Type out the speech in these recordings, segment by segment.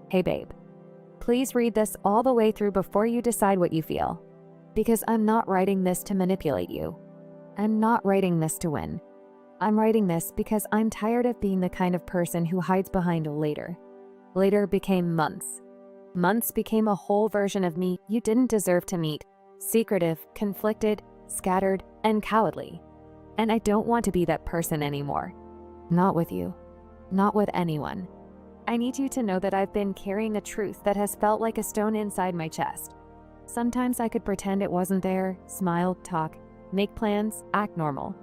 Hey babe, please read this all the way through before you decide what you feel. Because I'm not writing this to manipulate you. I'm not writing this to win. I'm writing this because I'm tired of being the kind of person who hides behind later. Later became months. Months became a whole version of me you didn't deserve to meet. Secretive, conflicted, scattered, and cowardly. And I don't want to be that person anymore. Not with you. Not with anyone. I need you to know that I've been carrying a truth that has felt like a stone inside my chest. Sometimes I could pretend it wasn't there, smile, talk, make plans, act normal.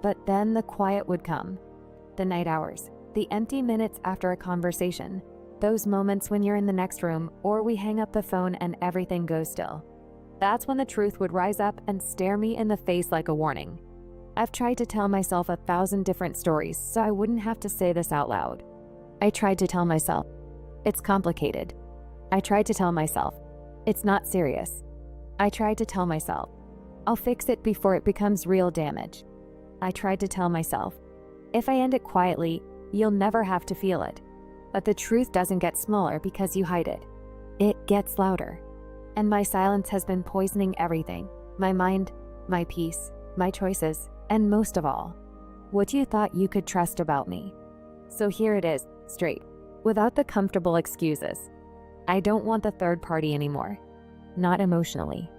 But then the quiet would come. The night hours, the empty minutes after a conversation, those moments when you're in the next room or we hang up the phone and everything goes still. That's when the truth would rise up and stare me in the face like a warning. I've tried to tell myself 1,000 different stories so I wouldn't have to say this out loud. I tried to tell myself, it's complicated. I tried to tell myself, it's not serious. I tried to tell myself, I'll fix it before it becomes real damage. I tried to tell myself, if I end it quietly, you'll never have to feel it. But the truth doesn't get smaller because you hide it. It gets louder. And my silence has been poisoning everything. My mind, my peace, my choices, and most of all, what you thought you could trust about me. So here it is, straight, without the comfortable excuses. I don't want the third party anymore. Not emotionally.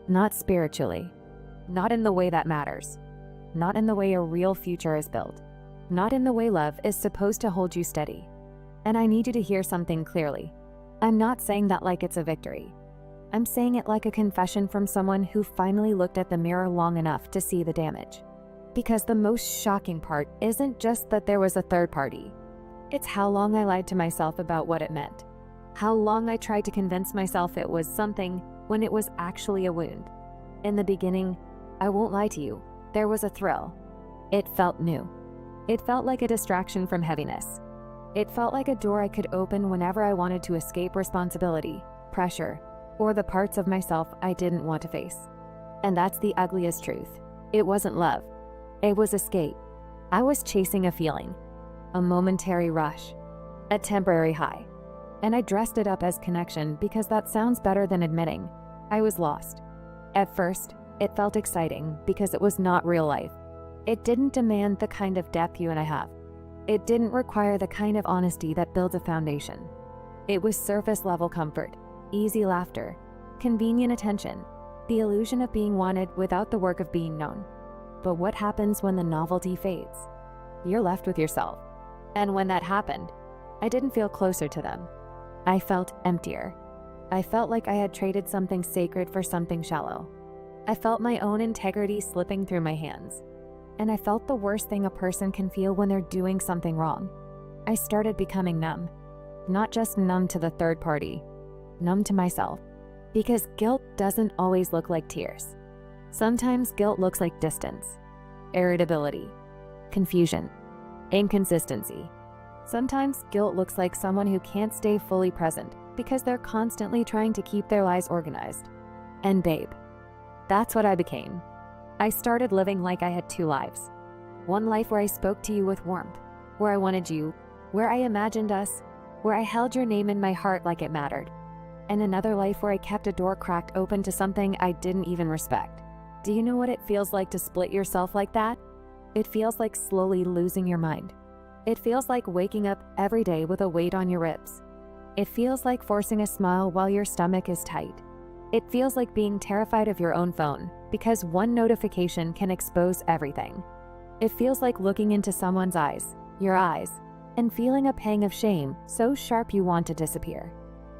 Not spiritually. Not in the way that matters. Not in the way a real future is built. Not in the way love is supposed to hold you steady. And I need you to hear something clearly. I'm not saying that like it's a victory. I'm saying it like a confession from someone who finally looked at the mirror long enough to see the damage. Because the most shocking part isn't just that there was a third party. It's how long I lied to myself about what it meant. How long I tried to convince myself it was something when it was actually a wound. In the beginning, I won't lie to you, there was a thrill. It felt new. It felt like a distraction from heaviness. It felt like a door I could open whenever I wanted to escape responsibility, pressure, or the parts of myself I didn't want to face. And that's the ugliest truth. It wasn't love. It was escape. I was chasing a feeling, a momentary rush, a temporary high. And I dressed it up as connection because that sounds better than admitting I was lost. At first, it felt exciting because it was not real life. It didn't demand the kind of depth you and I have. It didn't require the kind of honesty that builds a foundation. It was surface level comfort, easy laughter, convenient attention, the illusion of being wanted without the work of being known. But what happens when the novelty fades? You're left with yourself. And when that happened, I didn't feel closer to them. I felt emptier. I felt like I had traded something sacred for something shallow. I felt my own integrity slipping through my hands. And I felt the worst thing a person can feel when they're doing something wrong. I started becoming numb. Not just numb to the third party, numb to myself. Because guilt doesn't always look like tears. Sometimes guilt looks like distance, irritability, confusion, inconsistency. Sometimes guilt looks like someone who can't stay fully present because they're constantly trying to keep their lives organized. And babe, that's what I became. I started living like I had two lives. One life where I spoke to you with warmth, where I wanted you, where I imagined us, where I held your name in my heart like it mattered. And another life where I kept a door cracked open to something I didn't even respect. Do you know what it feels like to split yourself like that? It feels like slowly losing your mind. It feels like waking up every day with a weight on your ribs. It feels like forcing a smile while your stomach is tight. It feels like being terrified of your own phone because one notification can expose everything. It feels like looking into someone's eyes, your eyes, and feeling a pang of shame so sharp you want to disappear.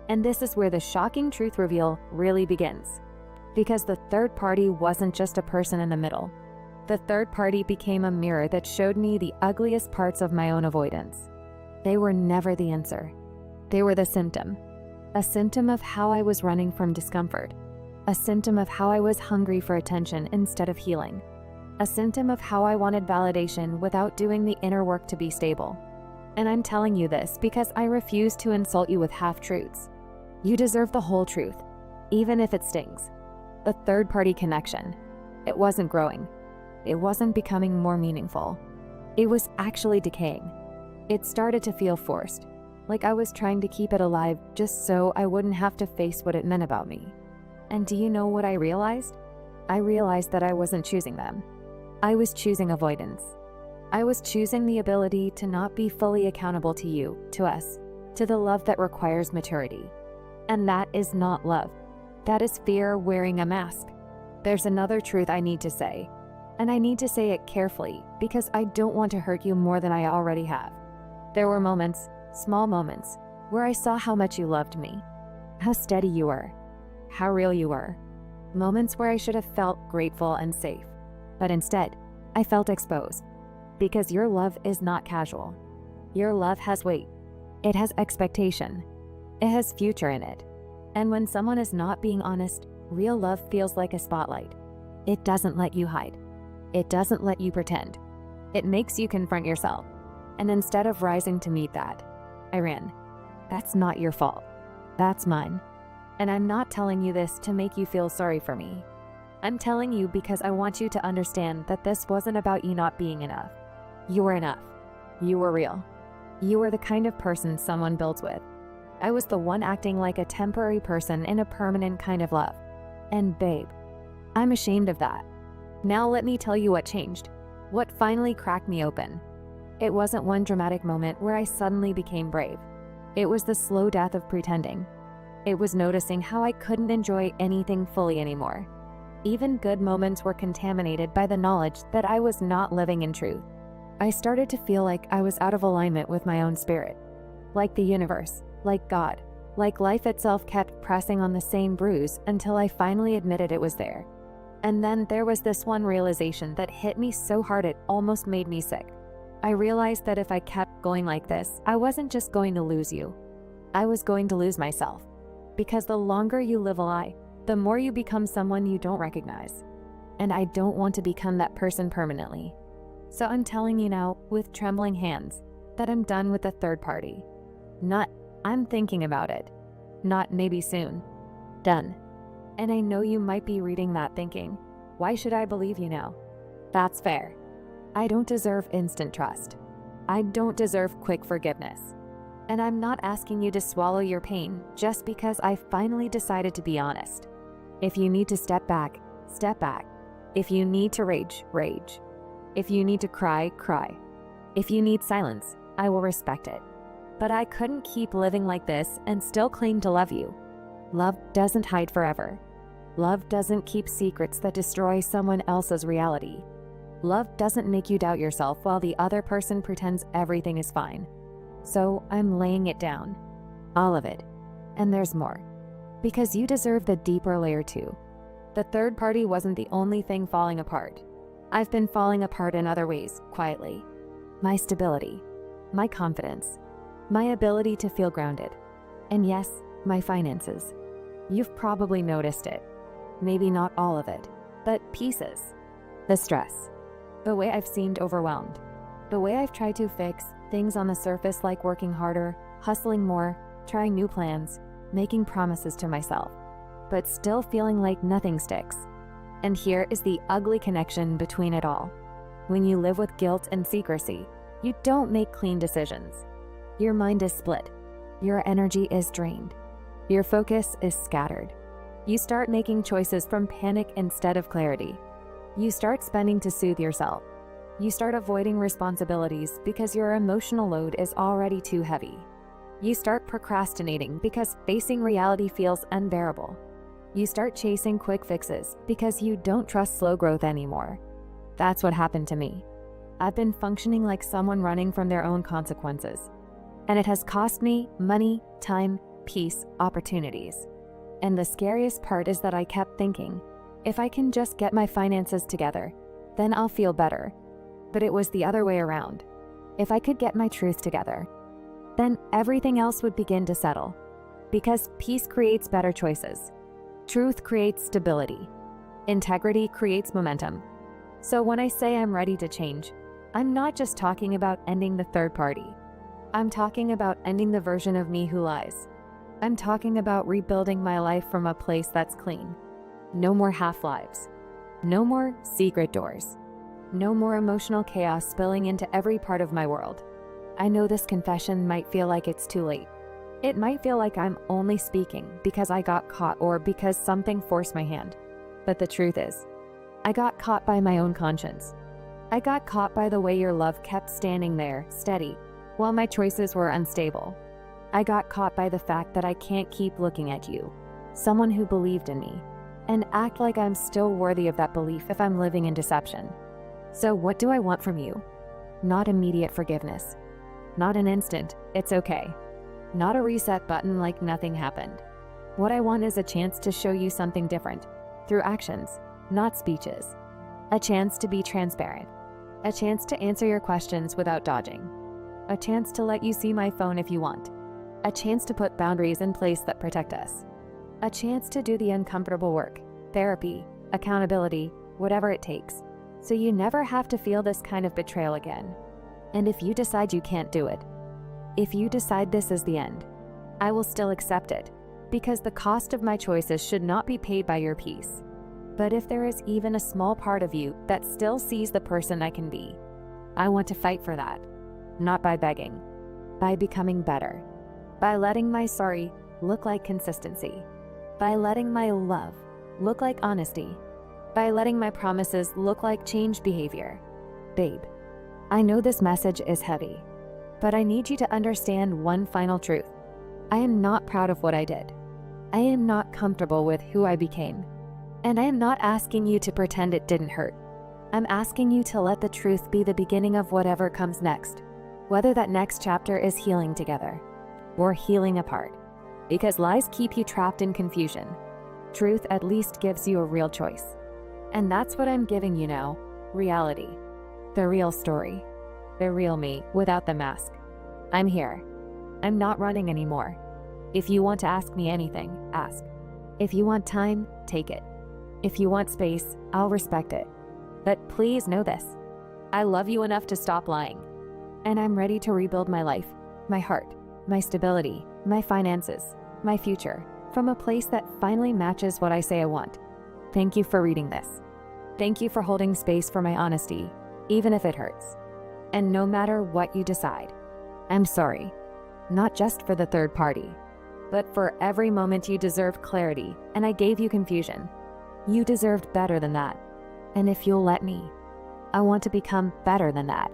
And this is where the shocking truth reveal really begins. Because the third party wasn't just a person in the middle. The third party became a mirror that showed me the ugliest parts of my own avoidance. They were never the answer. They were the symptom. A symptom of how I was running from discomfort. A symptom of how I was hungry for attention instead of healing. A symptom of how I wanted validation without doing the inner work to be stable. And I'm telling you this because I refuse to insult you with half-truths. You deserve the whole truth, even if it stings. The third-party connection. It wasn't growing. It wasn't becoming more meaningful. It was actually decaying. It started to feel forced, like I was trying to keep it alive just so I wouldn't have to face what it meant about me. And do you know what I realized? I realized that I wasn't choosing them. I was choosing avoidance. I was choosing the ability to not be fully accountable to you, to us, to the love that requires maturity. And that is not love. That is fear wearing a mask. There's another truth I need to say, and I need to say it carefully because I don't want to hurt you more than I already have. There were moments, small moments, where I saw how much you loved me, how steady you were, how real you were. Moments where I should have felt grateful and safe, but instead, I felt exposed. Because your love is not casual. Your love has weight. It has expectation. It has future in it. And when someone is not being honest, real love feels like a spotlight. It doesn't let you hide. It doesn't let you pretend. It makes you confront yourself. And instead of rising to meet that, I ran. That's not your fault. That's mine. And I'm not telling you this to make you feel sorry for me. I'm telling you because I want you to understand that this wasn't about you not being enough. You were enough. You were real. You were the kind of person someone builds with. I was the one acting like a temporary person in a permanent kind of love. And babe, I'm ashamed of that. Now let me tell you what changed. What finally cracked me open. It wasn't one dramatic moment where I suddenly became brave. It was the slow death of pretending. It was noticing how I couldn't enjoy anything fully anymore. Even good moments were contaminated by the knowledge that I was not living in truth. I started to feel like I was out of alignment with my own spirit. Like the universe, like God, like life itself kept pressing on the same bruise until I finally admitted it was there. And then there was this one realization that hit me so hard it almost made me sick. I realized that if I kept going like this, I wasn't just going to lose you. I was going to lose myself. Because the longer you live a lie, the more you become someone you don't recognize. And I don't want to become that person permanently. So I'm telling you now, with trembling hands, that I'm done with the third party. Not, I'm thinking about it. Not maybe soon. Done. And I know you might be reading that thinking, why should I believe you now? That's fair. I don't deserve instant trust. I don't deserve quick forgiveness. And I'm not asking you to swallow your pain just because I finally decided to be honest. If you need to step back, step back. If you need to rage, rage. If you need to cry, cry. If you need silence, I will respect it. But I couldn't keep living like this and still claim to love you. Love doesn't hide forever. Love doesn't keep secrets that destroy someone else's reality. Love doesn't make you doubt yourself while the other person pretends everything is fine. So I'm laying it down. All of it. And there's more. Because you deserve the deeper layer too. The third party wasn't the only thing falling apart. I've been falling apart in other ways, quietly. My stability. My confidence. My ability to feel grounded. And yes, my finances. You've probably noticed it. Maybe not all of it, but pieces. The stress. The way I've seemed overwhelmed. The way I've tried to fix things on the surface like working harder, hustling more, trying new plans, making promises to myself, but still feeling like nothing sticks. And here is the ugly connection between it all. When you live with guilt and secrecy, you don't make clean decisions. Your mind is split. Your energy is drained. Your focus is scattered. You start making choices from panic instead of clarity. You start spending to soothe yourself. You start avoiding responsibilities because your emotional load is already too heavy. You start procrastinating because facing reality feels unbearable. You start chasing quick fixes because you don't trust slow growth anymore. That's what happened to me. I've been functioning like someone running from their own consequences. And it has cost me money, time, peace, opportunities. And the scariest part is that I kept thinking, if I can just get my finances together, then I'll feel better. But it was the other way around. If I could get my truth together, then everything else would begin to settle. Because peace creates better choices. Truth creates stability. Integrity creates momentum. So when I say I'm ready to change, I'm not just talking about ending the third party. I'm talking about ending the version of me who lies. I'm talking about rebuilding my life from a place that's clean. No more half-lives. No more secret doors. No more emotional chaos spilling into every part of my world. I know this confession might feel like it's too late. It might feel like I'm only speaking because I got caught or because something forced my hand. But the truth is, I got caught by my own conscience. I got caught by the way your love kept standing there, steady, while my choices were unstable. I got caught by the fact that I can't keep looking at you, someone who believed in me, and act like I'm still worthy of that belief if I'm living in deception. So what do I want from you? Not immediate forgiveness. Not an instant, it's okay. Not a reset button like nothing happened. What I want is a chance to show you something different, through actions, not speeches. A chance to be transparent. A chance to answer your questions without dodging. A chance to let you see my phone if you want. A chance to put boundaries in place that protect us. A chance to do the uncomfortable work, therapy, accountability, whatever it takes, so you never have to feel this kind of betrayal again. And if you decide you can't do it, if you decide this is the end, I will still accept it, because the cost of my choices should not be paid by your peace. But if there is even a small part of you that still sees the person I can be, I want to fight for that. Not by begging, by becoming better, by letting my sorry look like consistency, by letting my love look like honesty, by letting my promises look like changed behavior. Babe, I know this message is heavy, but I need you to understand one final truth. I am not proud of what I did. I am not comfortable with who I became. And I am not asking you to pretend it didn't hurt. I'm asking you to let the truth be the beginning of whatever comes next, whether that next chapter is healing together or healing apart. Because lies keep you trapped in confusion. Truth at least gives you a real choice. And that's what I'm giving you now, reality. The real story. The real me without the mask. I'm here. I'm not running anymore. If you want to ask me anything, ask. If you want time, take it. If you want space, I'll respect it. But please know this. I love you enough to stop lying. And I'm ready to rebuild my life, my heart, my stability, my finances, my future, from a place that finally matches what I say I want. Thank you for reading this. Thank you for holding space for my honesty, even if it hurts. And no matter what you decide, I'm sorry. Not just for the third party, but for every moment you deserved clarity and I gave you confusion. You deserved better than that. And if you'll let me, I want to become better than that.